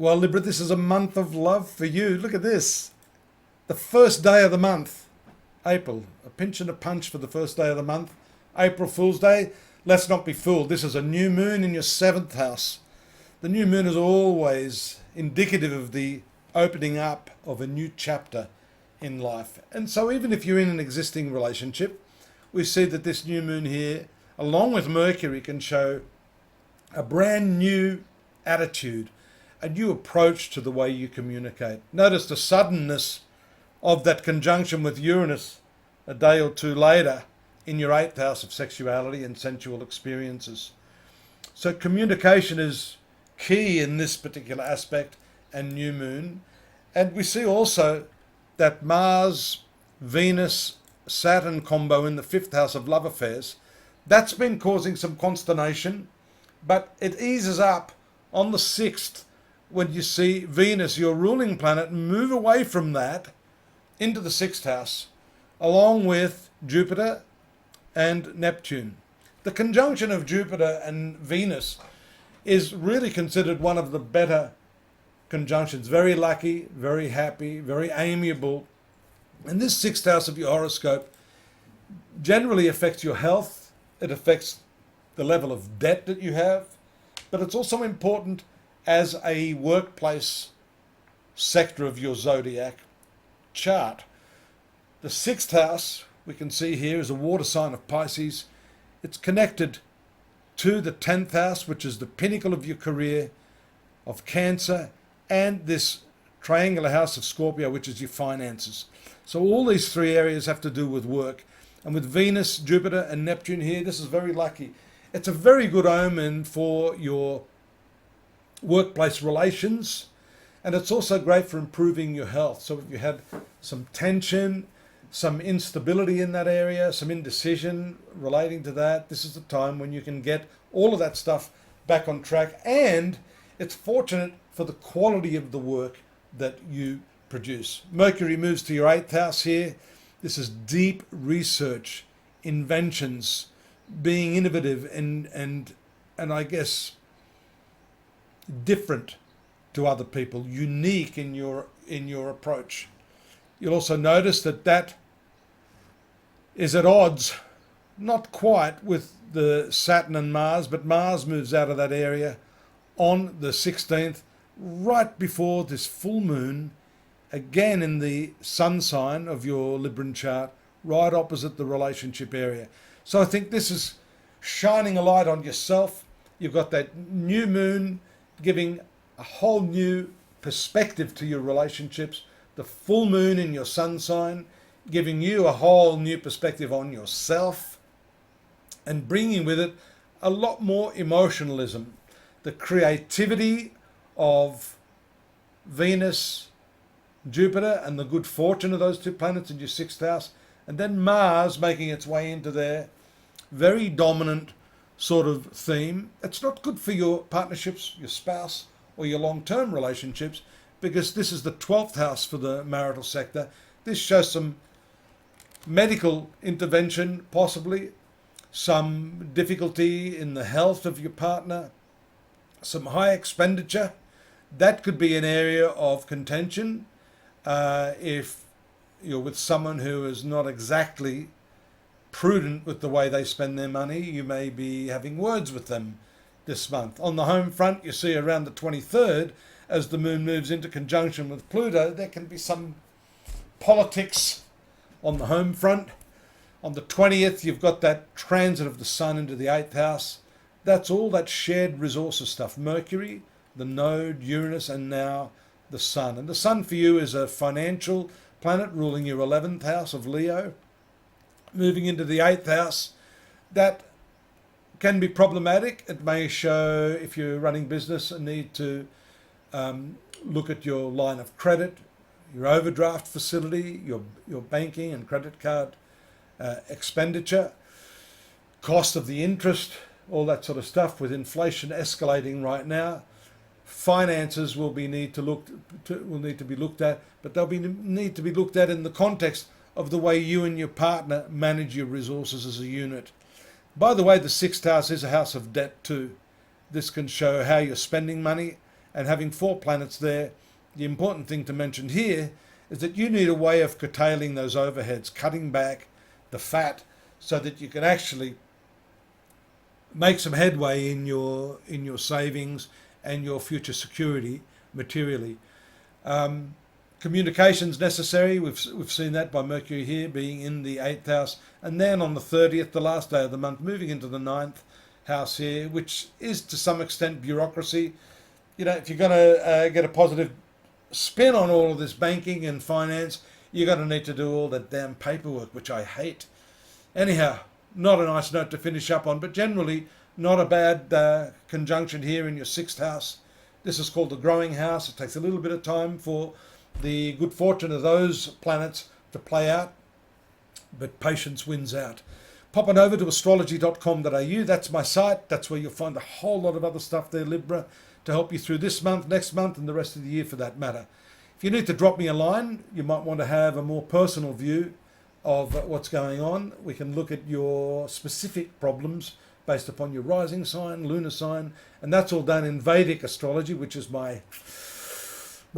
Well, Libra, this is a month of love for you. Look at this. The first day of the month, April. A pinch and a punch for the first day of the month. April Fool's Day. Let's not be fooled. This is a new moon in your 7th house. The new moon is always indicative of the opening up of a new chapter in life. And so even if you're in an existing relationship, we see that this new moon here, along with Mercury, can show a brand new attitude, a new approach to the way you communicate. Notice the suddenness of that conjunction with Uranus a day or two later in your 8th house of sexuality and sensual experiences. So communication is key in this particular aspect and new moon. And we see also that Mars, Venus, Saturn combo in the 5th house of love affairs, that's been causing some consternation, but it eases up on the 6th when you see Venus, your ruling planet, move away from that into the 6th house, along with Jupiter and Neptune. The conjunction of Jupiter and Venus is really considered one of the better conjunctions. Very lucky, very happy, very amiable. And this 6th house of your horoscope generally affects your health. It affects the level of debt that you have, but it's also important as a workplace sector of your zodiac chart. The 6th house, we can see here, is a water sign of Pisces. It's connected to the 10th house, which is the pinnacle of your career, of Cancer, and this triangular house of Scorpio, which is your finances. So all these three areas have to do with work. And with Venus, Jupiter, and Neptune here, this is very lucky. It's a very good omen for your workplace relations, and it's also great for improving your health. So if you had some tension, some instability in that area, some indecision relating to that, this is the time when you can get all of that stuff back on track. And it's fortunate for the quality of the work that you produce. Mercury moves to your 8th house here. This is deep research, inventions, being innovative and I guess different to other people, unique in your approach. You'll also notice that that is at odds, not quite with the Saturn and Mars, but Mars moves out of that area on the 16th, right before this full moon, again in the sun sign of your Libran chart, right opposite the relationship area. So I think this is shining a light on yourself. You've got that new moon giving a whole new perspective to your relationships. The full moon in your sun sign giving you a whole new perspective on yourself and bringing with it a lot more emotionalism. The creativity of Venus, Jupiter, and the good fortune of those two planets in your 6th house, and then Mars making its way into there. Very dominant sort of theme. It's not good for your partnerships, your spouse, or your long-term relationships, because this is the 12th house for the marital sector. This shows some medical intervention, possibly, some difficulty in the health of your partner, some high expenditure. That could be an area of contention if you're with someone who is not exactly prudent with the way they spend their money. You may be having words with them this month. On the home front, you see around the 23rd, as the moon moves into conjunction with Pluto, there can be some politics on the home front. On the 20th, you've got that transit of the sun into the 8th house. That's all that shared resources stuff. Mercury, the node, Uranus, and now the sun. And the sun for you is a financial planet ruling your 11th house of Leo, moving into the 8th house. That can be problematic. It may show, if you're running business, a need to look at your line of credit, your overdraft facility, your banking and credit card expenditure, cost of the interest, all that sort of stuff. With inflation escalating right now, finances will need to be looked at, but they'll need to be looked at in the context of the way you and your partner manage your resources as a unit. By the way, the 6th house is a house of debt too. This can show how you're spending money, and having 4 planets there, the important thing to mention here is that you need a way of curtailing those overheads, cutting back the fat so that you can actually make some headway in your savings and your future security materially. Communications necessary. We've seen that by Mercury here being in the 8th house, and then on the 30th, the last day of the month, moving into the 9th house here, which is to some extent bureaucracy. You know, if you're going to get a positive spin on all of this banking and finance, you're going to need to do all that damn paperwork, which I hate. Anyhow, not a nice note to finish up on, but generally not a bad conjunction here in your 6th house. This is called the growing house. It takes a little bit of time for the good fortune of those planets to play out, but patience wins out. Pop on over to astrology.com.au. That's my site. That's where you'll find a whole lot of other stuff there, Libra, to help you through this month, next month, and the rest of the year for that matter. If you need to drop me a line, you might want to have a more personal view of what's going on. We can look at your specific problems based upon your rising sign, lunar sign, and that's all done in Vedic astrology, which is my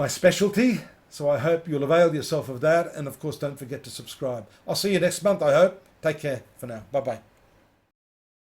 specialty. So I hope you'll avail yourself of that. And of course, don't forget to subscribe. I'll see you next month, I hope. Take care for now. Bye-bye.